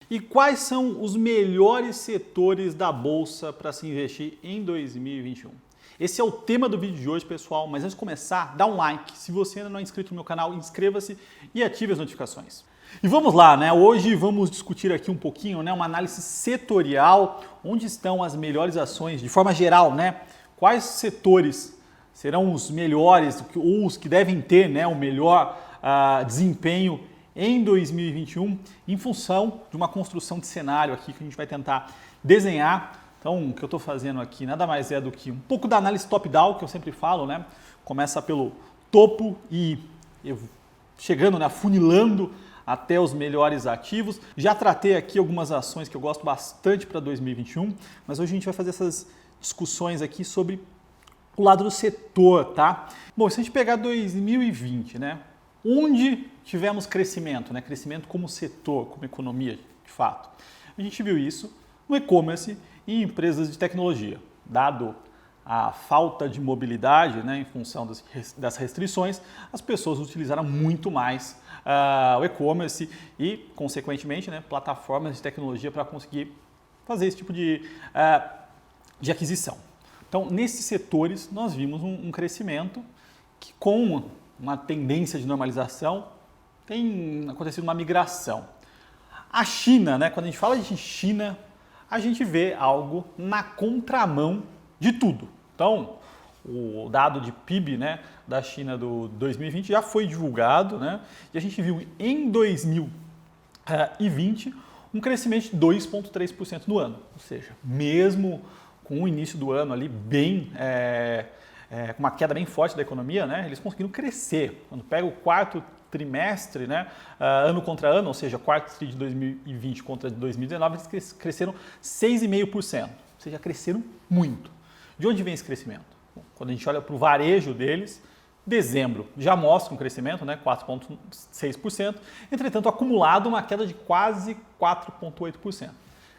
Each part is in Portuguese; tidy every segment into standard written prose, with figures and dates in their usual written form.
E quais são os melhores setores da Bolsa para se investir em 2021? Esse é o tema do vídeo de hoje, pessoal, mas antes de começar, dá um like. Se você ainda não é inscrito no meu canal, inscreva-se e ative as notificações. E vamos lá, né? Hoje vamos discutir aqui um pouquinho, né, uma análise setorial, onde estão as melhores ações, de forma geral, né? Quais setores serão os melhores, ou os que devem ter, né, o melhor desempenho em 2021, em função de uma construção de cenário aqui que a gente vai tentar desenhar. Então, o que eu estou fazendo aqui nada mais é do que um pouco da análise top-down, que eu sempre falo, né? Começa pelo topo e chegando, né, afunilando até os melhores ativos. Já tratei aqui algumas ações que eu gosto bastante para 2021, mas hoje a gente vai fazer essas discussões aqui sobre o lado do setor, tá? Bom, se a gente pegar 2020, né? Onde tivemos crescimento, né? Crescimento como setor, como economia, de fato. A gente viu isso no e-commerce e empresas de tecnologia. Dado a falta de mobilidade, né, em função das restrições, as pessoas utilizaram muito mais o e-commerce e, consequentemente, né, plataformas de tecnologia para conseguir fazer esse tipo de aquisição. Então, nesses setores, nós vimos um crescimento que, com uma tendência de normalização, tem acontecido uma migração. A China, né, quando a gente fala de China, a gente vê algo na contramão de tudo. Então, o dado de PIB, né, da China do 2020 já foi divulgado, né, e a gente viu em 2020 um crescimento de 2,3% no ano. Ou seja, mesmo com o início do ano ali bem, com uma queda bem forte da economia, né, eles conseguiram crescer. Quando pega o quarto trimestre, né, ano contra ano, ou seja, quarto trimestre de 2020 contra de 2019, eles cresceram 6,5%, ou seja, cresceram muito. De onde vem esse crescimento? Bom, quando a gente olha para o varejo deles, dezembro já mostra um crescimento, né, 4,6%, entretanto, acumulado uma queda de quase 4,8%. O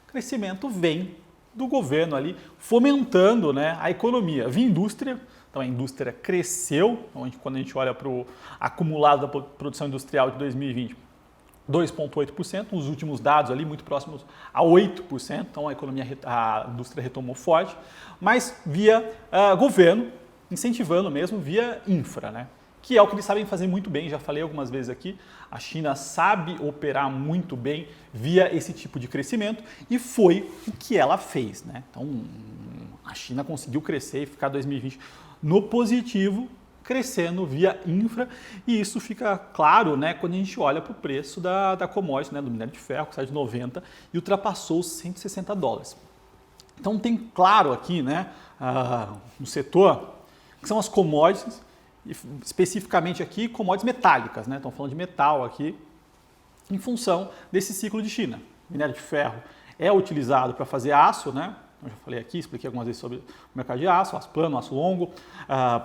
crescimento vem do governo ali fomentando, né, a economia, via indústria. Então a indústria cresceu, quando a gente olha para o acumulado da produção industrial de 2020, 2,8%, os últimos dados ali muito próximos a 8%, então a indústria retomou forte, mas via governo, incentivando mesmo via infra, né? Que é o que eles sabem fazer muito bem, já falei algumas vezes aqui, a China sabe operar muito bem via esse tipo de crescimento e foi o que ela fez, né? Então a China conseguiu crescer e ficar 2020 no positivo, crescendo via infra, e isso fica claro, né, quando a gente olha para o preço da commodity, né, do minério de ferro, que sai de 90 e ultrapassou os $160. Então tem claro aqui, né, no setor, que são as commodities, especificamente aqui commodities metálicas, né, estão falando de metal aqui, em função desse ciclo de China. O minério de ferro é utilizado para fazer aço, né? Eu já falei aqui, expliquei algumas vezes sobre o mercado de aço, aço plano, aço longo.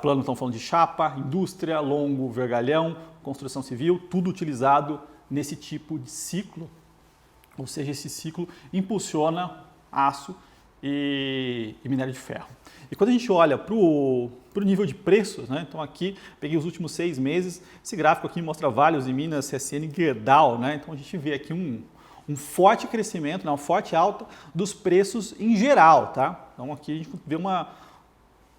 Plano estão falando de chapa, indústria, longo, vergalhão, construção civil, tudo utilizado nesse tipo de ciclo. Ou seja, esse ciclo impulsiona aço e minério de ferro. E quando a gente olha para o nível de preços, né? Então aqui peguei os últimos 6 meses, esse gráfico aqui mostra Vale, Minas, CSN e Gerdau, né? Então a gente vê aqui um forte crescimento, né, uma forte alta dos preços em geral, tá? Então aqui a gente vê uma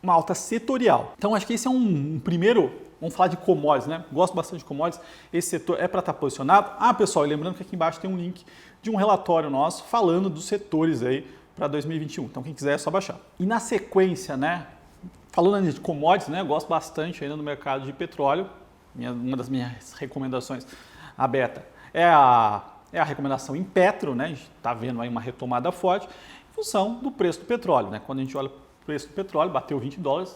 alta setorial. Então acho que esse é um primeiro, vamos falar de commodities, né? Gosto bastante de commodities, esse setor é para estar posicionado. Pessoal, e lembrando que aqui embaixo tem um link de um relatório nosso falando dos setores aí para 2021. Então quem quiser é só baixar. E na sequência, né, falando de commodities, né, eu gosto bastante ainda no mercado de petróleo. Uma das minhas recomendações aberta é a recomendação em Petro, né? A gente está vendo aí uma retomada forte em função do preço do petróleo, né? Quando a gente olha o preço do petróleo, bateu $20,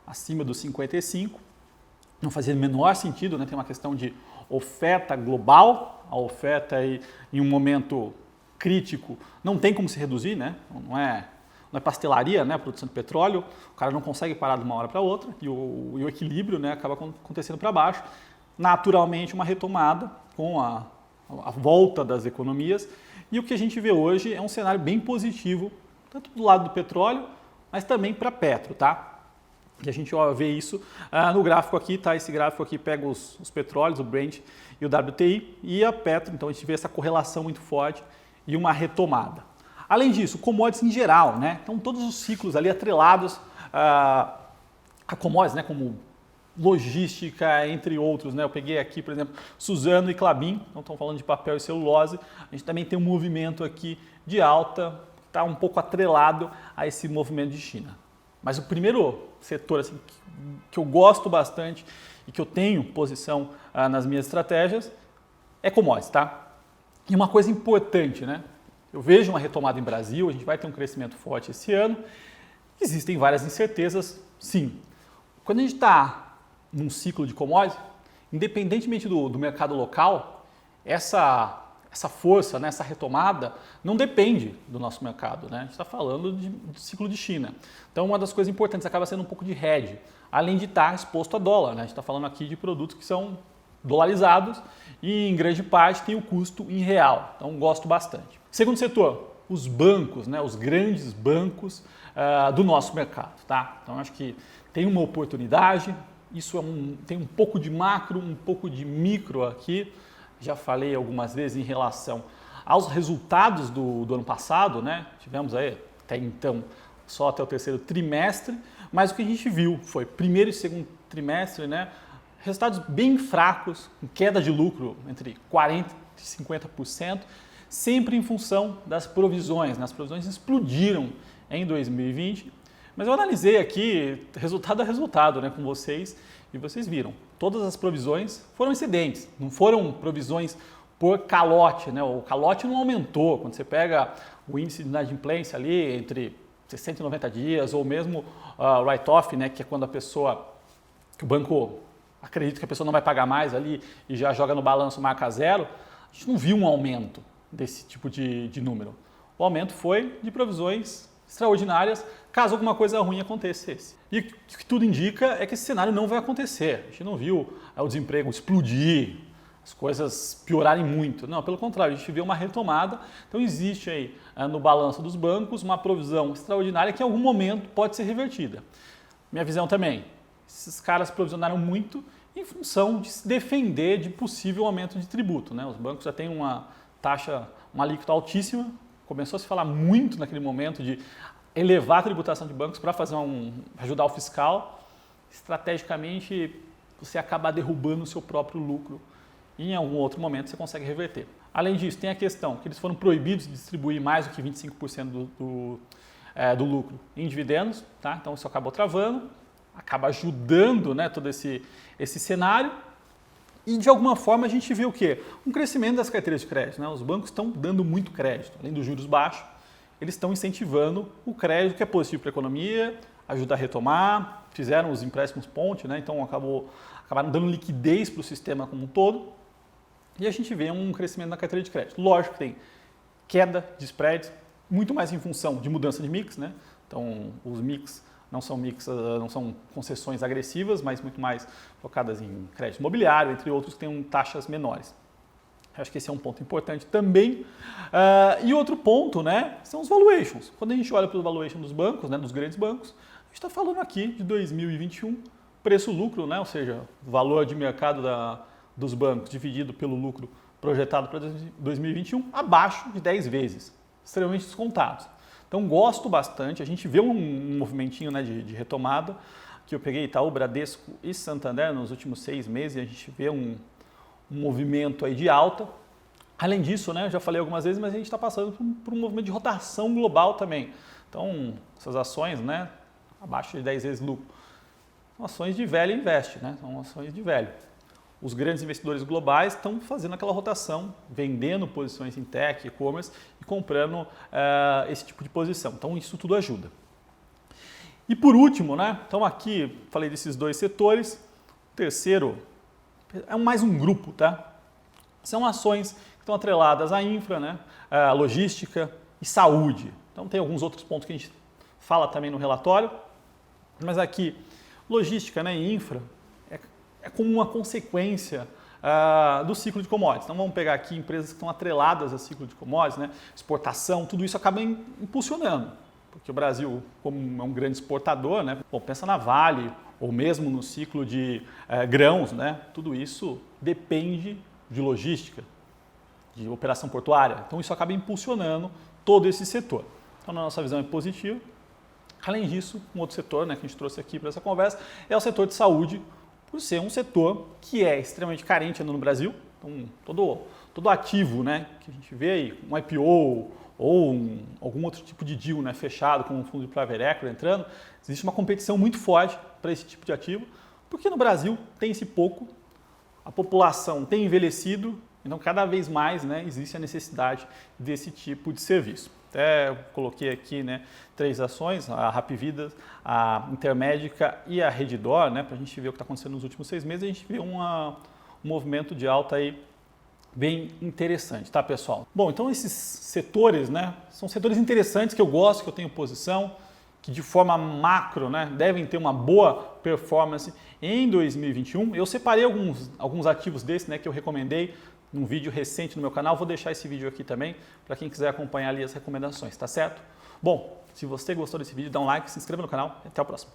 acima dos 55, não fazia o menor sentido, né? Tem uma questão de oferta global, a oferta aí, em um momento crítico não tem como se reduzir, né? Não é pastelaria, né? A produção de petróleo, o cara não consegue parar de uma hora para outra e o equilíbrio, né, acaba acontecendo para baixo. Naturalmente, uma retomada com a volta das economias, e o que a gente vê hoje é um cenário bem positivo, tanto do lado do petróleo, mas também para Petro, tá? E a gente vê isso no gráfico aqui, tá? Esse gráfico aqui pega os petróleos, o Brent e o WTI, e a Petro, então a gente vê essa correlação muito forte e uma retomada. Além disso, commodities em geral, né? Então todos os ciclos ali atrelados a commodities, né? Como logística, entre outros, né? Eu peguei aqui, por exemplo, Suzano e Klabin, então estão falando de papel e celulose. A gente também tem um movimento aqui de alta, está um pouco atrelado a esse movimento de China. Mas o primeiro setor assim, que eu gosto bastante e que eu tenho posição nas minhas estratégias é commodities, tá? E uma coisa importante, né? Eu vejo uma retomada em Brasil, a gente vai ter um crescimento forte esse ano. Existem várias incertezas, sim. Quando a gente está num ciclo de commodities, independentemente do mercado local, essa força, né, essa retomada, não depende do nosso mercado. Né? A gente está falando de ciclo de China. Então, uma das coisas importantes acaba sendo um pouco de hedge, além de estar exposto a dólar. Né? A gente está falando aqui de produtos que são dolarizados e, em grande parte, tem o custo em real. Então, gosto bastante. Segundo setor, os bancos, né, os grandes bancos do nosso mercado. Tá? Então, acho que tem uma oportunidade, isso tem um pouco de macro, um pouco de micro aqui. Já falei algumas vezes em relação aos resultados do ano passado, né? Tivemos aí até então só até o terceiro trimestre, mas o que a gente viu foi primeiro e segundo trimestre, né? Resultados bem fracos, com queda de lucro entre 40% e 50%, sempre em função das provisões. Né? As provisões explodiram em 2020, mas eu analisei aqui resultado a resultado, né, com vocês e vocês viram. Todas as provisões foram excedentes, não foram provisões por calote, né? O calote não aumentou. Quando você pega o índice de inadimplência ali entre 60 e 90 dias, ou mesmo write-off, né, que é quando que o banco acredita que a pessoa não vai pagar mais ali e já joga no balanço marca zero, a gente não viu um aumento desse tipo de número. O aumento foi de provisões extraordinárias, caso alguma coisa ruim acontecesse. E o que tudo indica é que esse cenário não vai acontecer. A gente não viu o desemprego explodir, as coisas piorarem muito. Não, pelo contrário, a gente vê uma retomada. Então existe aí no balanço dos bancos uma provisão extraordinária que em algum momento pode ser revertida. Minha visão também, esses caras provisionaram muito em função de se defender de possível aumento de tributo. Né? Os bancos já têm uma taxa, uma alíquota altíssima. Começou a se falar muito naquele momento de elevar a tributação de bancos para ajudar o fiscal. Estrategicamente, você acaba derrubando o seu próprio lucro e em algum outro momento você consegue reverter. Além disso, tem a questão que eles foram proibidos de distribuir mais do que 25% do lucro em dividendos, tá? Então isso acabou travando, acaba ajudando, né, todo esse cenário. E de alguma forma a gente vê o quê? Um crescimento das carteiras de crédito. Né? Os bancos estão dando muito crédito, além dos juros baixos, eles estão incentivando o crédito, que é positivo para a economia, ajuda a retomar, fizeram os empréstimos ponte, né? Então acabaram dando liquidez para o sistema como um todo. E a gente vê um crescimento na carteira de crédito. Lógico que tem queda de spreads, muito mais em função de mudança de mix. Né? Então os mix não são concessões agressivas, mas muito mais focadas em crédito imobiliário, entre outros que têm taxas menores. Acho que esse é um ponto importante também. E outro ponto, né, são os valuations. Quando a gente olha para os valuations dos bancos, né, dos grandes bancos, a gente está falando aqui de 2021, preço-lucro, né, ou seja, o valor de mercado dos bancos dividido pelo lucro projetado para 2021, abaixo de 10 vezes, extremamente descontados. Então gosto bastante, a gente vê um movimentinho, né, de retomada, que eu peguei Itaú, Bradesco e Santander nos últimos 6 meses, e a gente vê um movimento aí de alta. Além disso, né, eu já falei algumas vezes, mas a gente está passando por um movimento de rotação global também. Então essas ações, né, abaixo de 10 vezes lucro, são ações de velho investe, né, são ações de velho. Os grandes investidores globais estão fazendo aquela rotação, vendendo posições em tech, e-commerce e comprando esse tipo de posição. Então isso tudo ajuda. E por último, né? Então aqui falei desses dois setores. O terceiro é mais um grupo, tá? São ações que estão atreladas à infra, né? À logística e saúde. Então tem alguns outros pontos que a gente fala também no relatório, mas aqui logística, né, e infra é como uma consequência do ciclo de commodities. Então vamos pegar aqui empresas que estão atreladas ao ciclo de commodities, né? Exportação, tudo isso acaba impulsionando, porque o Brasil, como é um grande exportador, né? Bom, pensa na Vale, ou mesmo no ciclo de grãos, né? Tudo isso depende de logística. de operação portuária. Então isso acaba impulsionando todo esse setor. Então na nossa visão é positivo. Além disso, um outro setor, né, que a gente trouxe aqui para essa conversa é o setor de saúde, por ser um setor que é extremamente carente ainda no Brasil. Então todo ativo, né, que a gente vê aí, um IPO ou algum outro tipo de deal, né, fechado com um fundo de private equity entrando, existe uma competição muito forte para esse tipo de ativo, porque no Brasil tem-se pouco, a população tem envelhecido, então cada vez mais, né, existe a necessidade desse tipo de serviço. Até coloquei aqui, né, 3 ações, a Hapvida, a Intermédica e a Redditor, né, para a gente ver o que está acontecendo nos últimos 6 meses, a gente vê um movimento de alta aí bem interessante, tá, pessoal? Bom, então esses setores, né, são setores interessantes que eu gosto, que eu tenho posição, que de forma macro, né, devem ter uma boa performance em 2021. Eu separei alguns ativos desses, né, que eu recomendei num vídeo recente no meu canal. Vou deixar esse vídeo aqui também para quem quiser acompanhar ali as recomendações, tá certo? Bom, se você gostou desse vídeo, dá um like, se inscreva no canal e até o próximo.